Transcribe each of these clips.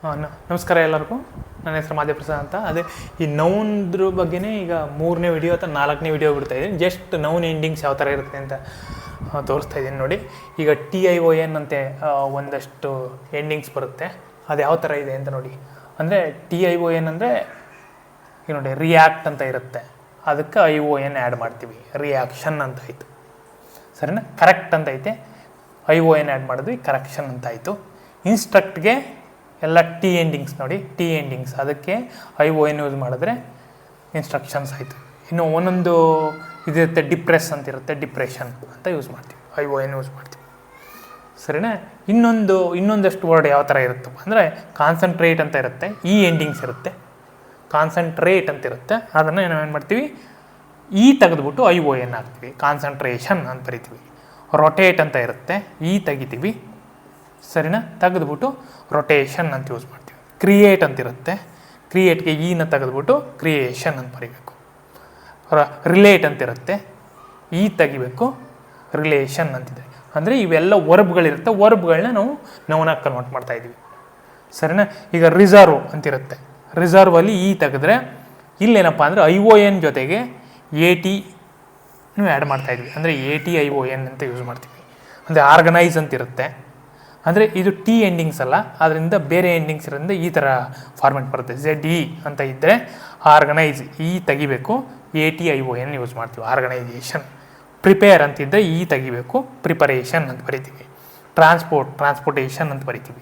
ನಮಸ್ಕಾರ ಎಲ್ಲರಿಗೂ. ನನ್ನ ಹೆಸರು ಮಾದೇವಪ್ರಸಾದ್ ಅಂತ. ಅದೇ ಈ ನೌನ್ದ್ರ ಬಗ್ಗೆನೇ ಈಗ 3ನೇ ವಿಡಿಯೋ ಅಥವಾ 4ನೇ ವಿಡಿಯೋ ಬಿಡ್ತಾಯಿದ್ದೀನಿ. ಜಸ್ಟ್ ನೌನ್ ಎಂಡಿಂಗ್ಸ್ ಯಾವ ಥರ ಇರುತ್ತೆ ಅಂತ ತೋರಿಸ್ತಾ ಇದ್ದೀನಿ ನೋಡಿ. ಈಗ TION ಅಂತೆ ಒಂದಷ್ಟು ಎಂಡಿಂಗ್ಸ್ ಬರುತ್ತೆ. ಅದು ಯಾವ ಥರ ಇದೆ ಅಂತ ನೋಡಿ. ಅಂದರೆ TION ಅಂದರೆ ಈಗ ನೋಡಿ ರಿಯಾಕ್ಟ್ ಅಂತ ಇರುತ್ತೆ, ಅದಕ್ಕೆ ION ಆ್ಯಡ್ ಮಾಡ್ತೀವಿ. ರಿಯಾಕ್ಷನ್ ಅಂತ ಆಯಿತು, ಸರಿನಾ. ಕರೆಕ್ಟ್ ಅಂತ ಐತೆ, ION ಆ್ಯಡ್ ಮಾಡಿದ್ವಿ, ಕರೆಕ್ಷನ್ ಅಂತ ಆಯಿತು. ಇನ್ಸ್ಟ್ರಕ್ಟ್ಗೆ ಎಲ್ಲ T ಎಂಡಿಂಗ್ಸ್ ನೋಡಿ, T ಎಂಡಿಂಗ್ಸ್, ಅದಕ್ಕೆ ION ಯೂಸ್ ಮಾಡಿದ್ರೆ ಇನ್ಸ್ಟ್ರಕ್ಷನ್ಸ್ ಆಯಿತು. ಇನ್ನು ಒಂದೊಂದು ಇದಿರುತ್ತೆ, ಡಿಪ್ರೆಸ್ ಅಂತ ಇರುತ್ತೆ, ಡಿಪ್ರೆಷನ್ ಅಂತ ಯೂಸ್ ಮಾಡ್ತೀವಿ, ION ಯೂಸ್ ಮಾಡ್ತೀವಿ, ಸರಿನಾ. ಇನ್ನೊಂದಷ್ಟು ವರ್ಡ್ ಯಾವ ಥರ ಇರುತ್ತಪ್ಪ ಅಂದರೆ ಕಾನ್ಸಂಟ್ರೇಟ್ ಅಂತ ಇರುತ್ತೆ, ಈ ಎಂಡಿಂಗ್ಸ್ ಇರುತ್ತೆ, ಕಾನ್ಸಂಟ್ರೇಟ್ ಅಂತ ಇರುತ್ತೆ. ಅದನ್ನು ನಾವೇನು ಮಾಡ್ತೀವಿ, ಈ ತೆಗೆದುಬಿಟ್ಟು ION ಹಾಕ್ತೀವಿ, ಕಾನ್ಸಂಟ್ರೇಷನ್ ಅಂತ ಬರಿತೀವಿ. ರೊಟೇಟ್ ಅಂತ ಇರುತ್ತೆ, ಈ ತೆಗಿತೀವಿ, ಸರಿನಾ, ತೆಗೆದುಬಿಟ್ಟು ರೊಟೇಷನ್ ಅಂತ ಯೂಸ್ ಮಾಡ್ತೀವಿ. ಕ್ರಿಯೇಟ್ ಅಂತಿರುತ್ತೆ, ಕ್ರಿಯೇಟ್ಗೆ ಈನ ತೆಗೆದುಬಿಟ್ಟು ಕ್ರಿಯೇಷನ್ ಅಂತ ಬರೀಬೇಕು. ರಿಲೇಟ್ ಅಂತಿರುತ್ತೆ, ಈ ತೆಗಿಬೇಕು, ರಿಲೇಷನ್ ಅಂತಿದೆ. ಅಂದರೆ ಇವೆಲ್ಲ ವರ್ಬ್ಗಳಿರುತ್ತೆ, ವರ್ಬ್ಗಳನ್ನ ನಾವು ನೌನಾಗಿ ಕನ್ವರ್ಟ್ ಮಾಡ್ತಾಯಿದ್ವಿ, ಸರಿನಾ. ಈಗ ರಿಸರ್ವ್ ಅಂತಿರುತ್ತೆ, ರಿಸರ್ವಲ್ಲಿ ಈ ತೆಗೆದ್ರೆ ಇಲ್ಲೇನಪ್ಪ ಅಂದರೆ ION ಜೊತೆಗೆ AT ಆ್ಯಡ್ ಮಾಡ್ತಾಯಿದ್ವಿ, ಅಂದರೆ ATION ಅಂತ ಯೂಸ್ ಮಾಡ್ತೀವಿ. ಅಂದರೆ ಆರ್ಗನೈಸ್ ಅಂತಿರುತ್ತೆ, ಅಂದರೆ ಇದು T ಎಂಡಿಂಗ್ಸ್ ಅಲ್ಲ, ಅದರಿಂದ ಬೇರೆ ಎಂಡಿಂಗ್ಸ್ ಇರೋದ್ರಿಂದ ಈ ಥರ ಫಾರ್ಮೆಟ್ ಬರುತ್ತೆ. ZE ಅಂತ ಇದ್ದರೆ ಆರ್ಗನೈಸ್, ಈ ತೆಗಿಬೇಕು, ATION ಯೂಸ್ ಮಾಡ್ತೀವಿ, ಆರ್ಗನೈಜೇಷನ್. ಪ್ರಿಪೇರ್ ಅಂತಿದ್ದರೆ ಈ ತೆಗಿಬೇಕು, ಪ್ರಿಪರೇಷನ್ ಅಂತ ಬರಿತೀವಿ. ಟ್ರಾನ್ಸ್ಪೋರ್ಟೇಷನ್ ಅಂತ ಬರಿತೀವಿ.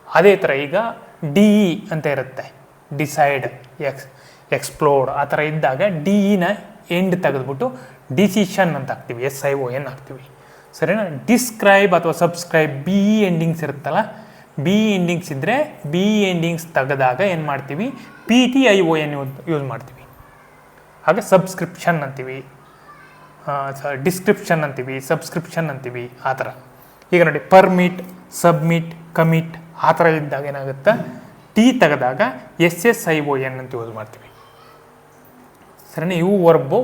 ಅದೇ ಥರ ಈಗ DE ಅಂತ ಇರುತ್ತೆ, ಡಿಸೈಡ್, ಎಕ್ಸ್ಪ್ಲೋರ್, ಆ ಥರ ಇದ್ದಾಗ DEನ ಎಂಡ್ ತೆಗೆದುಬಿಟ್ಟು ಡಿಸಿಷನ್ ಅಂತ ಹಾಕ್ತೀವಿ, SION ಹಾಕ್ತೀವಿ, ಸರಿನಾ. ಡಿಸ್ಕ್ರೈಬ್ ಅಥವಾ ಸಬ್ಸ್ಕ್ರೈಬ್, BE ಎಂಡಿಂಗ್ಸ್ ಇರುತ್ತಲ್ಲ, BE ಎಂಡಿಂಗ್ಸ್ ಇದ್ದರೆ BE ಎಂಡಿಂಗ್ಸ್ ತೆಗೆದಾಗ ಏನು ಮಾಡ್ತೀವಿ, PTION ಯೂಸ್ ಮಾಡ್ತೀವಿ. ಹಾಗೆ ಸಬ್ಸ್ಕ್ರಿಪ್ಷನ್ ಅಂತೀವಿ, ಡಿಸ್ಕ್ರಿಪ್ಷನ್ ಅಂತೀವಿ, ಸಬ್ಸ್ಕ್ರಿಪ್ಷನ್ ಅಂತೀವಿ, ಆ ಥರ. ಈಗ ನೋಡಿ ಪರ್ಮಿಟ್, ಸಬ್ಮಿಟ್, ಕಮಿಟ್, ಆ ಥರ ಇದ್ದಾಗ ಏನಾಗುತ್ತೆ, T ತೆಗೆದಾಗ SSION ಅಂತ ಯೂಸ್ ಮಾಡ್ತೀವಿ, ಸರಿನಾ. ಇವು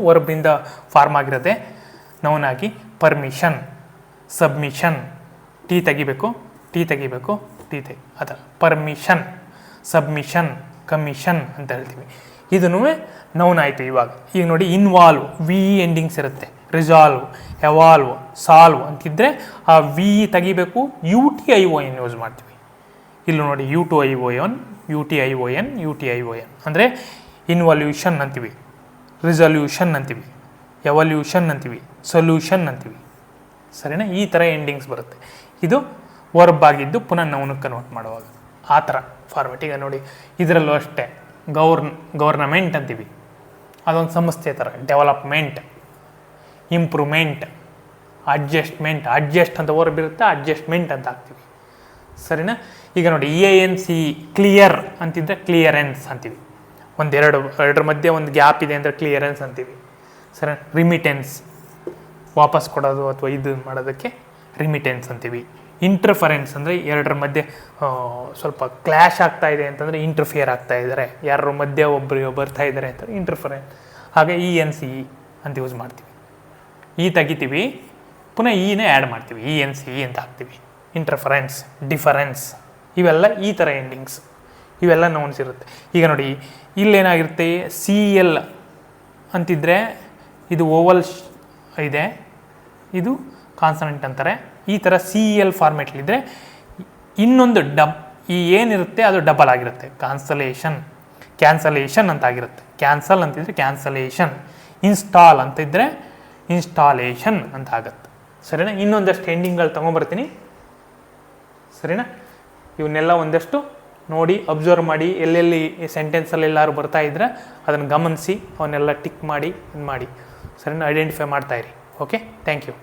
ವರ್ಬಿಂದ ಫಾರ್ಮ್ ಆಗಿರೋದೆ ನೌನಾಗಿ. ಪರ್ಮಿಷನ್, ಸಬ್ಮಿಷನ್, T ತೆಗಿಬೇಕು, ಆ ಥರ ಪರ್ಮಿಷನ್, ಸಬ್ಮಿಷನ್, ಕಮಿಷನ್ ಅಂತ ಹೇಳ್ತೀವಿ. ಇದನ್ನು ನೌನ್ ಆಯಿತು. ಈಗ ನೋಡಿ ಇನ್ವಾಲ್ವ್, VE ಎಂಡಿಂಗ್ಸ್ ಇರುತ್ತೆ, ರಿಸಾಲ್ವ್, ಎವಾಲ್ವ್, ಸಾಲ್ವ್ ಅಂತಿದ್ದರೆ ಆ VE ತೆಗಿಬೇಕು, UTION ಯೂಸ್ ಮಾಡ್ತೀವಿ. ಇಲ್ಲಿ ನೋಡಿ UTION, ಅಂದರೆ ಇನ್ವಾಲ್ಯೂಷನ್ ಅಂತೀವಿ, ರಿಸಲ್ಯೂಷನ್ ಅಂತೀವಿ, ಎವಲ್ಯೂಷನ್ ಅಂತೀವಿ, ಸೊಲ್ಯೂಷನ್ ಅಂತೀವಿ, ಸರಿನಾ. ಈ ಥರ ಎಂಡಿಂಗ್ಸ್ ಬರುತ್ತೆ. ಇದು ವರ್ಬ್ ಆಗಿದ್ದು ಪುನಃ ನೌನಕ್ಕೆ ಕನ್ವರ್ಟ್ ಮಾಡುವಾಗ ಆ ಥರ ಫಾರ್ಮೆಟ್. ಈಗ ನೋಡಿ ಇದರಲ್ಲೂ ಅಷ್ಟೇ ಗವರ್ನಮೆಂಟ್ ಅಂತೀವಿ, ಅದೊಂದು ಸಂಸ್ಥೆ ಥರ. ಡೆವಲಪ್ಮೆಂಟ್, ಇಂಪ್ರೂವ್ಮೆಂಟ್, ಅಡ್ಜಸ್ಟ್ಮೆಂಟ್, ಅಡ್ಜಸ್ಟ್ ಅಂತ ವರ್ಬ್ ಇರುತ್ತೆ, ಅಡ್ಜಸ್ಟ್ಮೆಂಟ್ ಅಂತ ಹಾಕ್ತೀವಿ, ಸರಿನಾ. ಈಗ ನೋಡಿ EANC, ಕ್ಲಿಯರ್ ಅಂತಿದ್ರೆ ಕ್ಲಿಯರೆನ್ಸ್ ಅಂತೀವಿ. ಎರಡರ ಮಧ್ಯೆ ಒಂದು ಗ್ಯಾಪ್ ಇದೆ ಅಂದರೆ ಕ್ಲಿಯರೆನ್ಸ್ ಅಂತೀವಿ, ಸರಿ. ರಿಮಿಟೆನ್ಸ್, ವಾಪಸ್ ಕೊಡೋದು ಅಥವಾ ಇದು ಮಾಡೋದಕ್ಕೆ ರಿಮಿಟೆನ್ಸ್ ಅಂತೀವಿ. ಇಂಟರ್ಫರೆನ್ಸ್ ಅಂದರೆ ಎರಡರ ಮಧ್ಯೆ ಸ್ವಲ್ಪ ಕ್ಲ್ಯಾಶ್ ಆಗ್ತಾ ಇದೆ ಅಂತಂದರೆ ಇಂಟರ್ಫಿಯರ್ ಆಗ್ತಾ ಇದ್ದಾರೆ, ಯಾರ ಮಧ್ಯೆ ಒಬ್ಬರು ಬರ್ತಾ ಇದ್ದಾರೆ ಅಂತಂದರೆ ಇಂಟರ್ಫರೆನ್ಸ್. ಹಾಗೆ ENC ಅಂತ ಯೂಸ್ ಮಾಡ್ತೀವಿ, ಈ ತೆಗಿತೀವಿ, ಪುನಃ Eನೇ ಆ್ಯಡ್ ಮಾಡ್ತೀವಿ, ENC ಅಂತ ಹಾಕ್ತೀವಿ. ಇಂಟರ್ಫರೆನ್ಸ್, ಡಿಫರೆನ್ಸ್, ಇವೆಲ್ಲ ಈ ಥರ ಎಂಡಿಂಗ್ಸ್, ಇವೆಲ್ಲ ನೌನ್ಸ್ ಇರುತ್ತೆ. ಈಗ ನೋಡಿ ಇಲ್ಲೇನಾಗಿರುತ್ತೆ, CL ಅಂತಿದ್ರೆ ಇದು ಓವಲ್ ಇದೆ, ಇದು ಕಾನ್ಸನೆಂಟ್ ಅಂತಾರೆ. ಈ ಥರ CL ಫಾರ್ಮೆಟ್ಲಿದ್ದರೆ ಇನ್ನೊಂದು ಈ ಏನಿರುತ್ತೆ ಅದು ಡಬಲ್ ಆಗಿರುತ್ತೆ. ಕ್ಯಾನ್ಸಲೇಷನ್ ಅಂತ ಆಗಿರುತ್ತೆ. ಕ್ಯಾನ್ಸಲ್ ಅಂತಿದ್ರೆ ಕ್ಯಾನ್ಸಲೇಷನ್. ಇನ್ಸ್ಟಾಲ್ ಅಂತಿದ್ರೆ ಇನ್ಸ್ಟಾಲೇಷನ್ ಅಂತ ಆಗುತ್ತೆ, ಸರಿನಾ. ಇನ್ನೊಂದಷ್ಟು ಎಂಡಿಂಗ್ಗಳು ತೊಗೊಂಬರ್ತೀನಿ, ಸರಿನಾ. ಇವನ್ನೆಲ್ಲ ಒಂದಷ್ಟು ನೋಡಿ, ಅಬ್ಸರ್ವ್ ಮಾಡಿ, ಎಲ್ಲೆಲ್ಲಿ ಸೆಂಟೆನ್ಸಲ್ಲಿ ಎಲ್ಲರೂ ಬರ್ತಾ ಇದ್ರೆ ಅದನ್ನು ಗಮನಿಸಿ ಅವನ್ನೆಲ್ಲ ಟಿಕ್ ಮಾಡಿ, ಇದು ಮಾಡಿ, ಸರಿನಾ, ಐಡೆಂಟಿಫೈ ಮಾಡ್ತಾಯಿರಿ. Okay, thank you.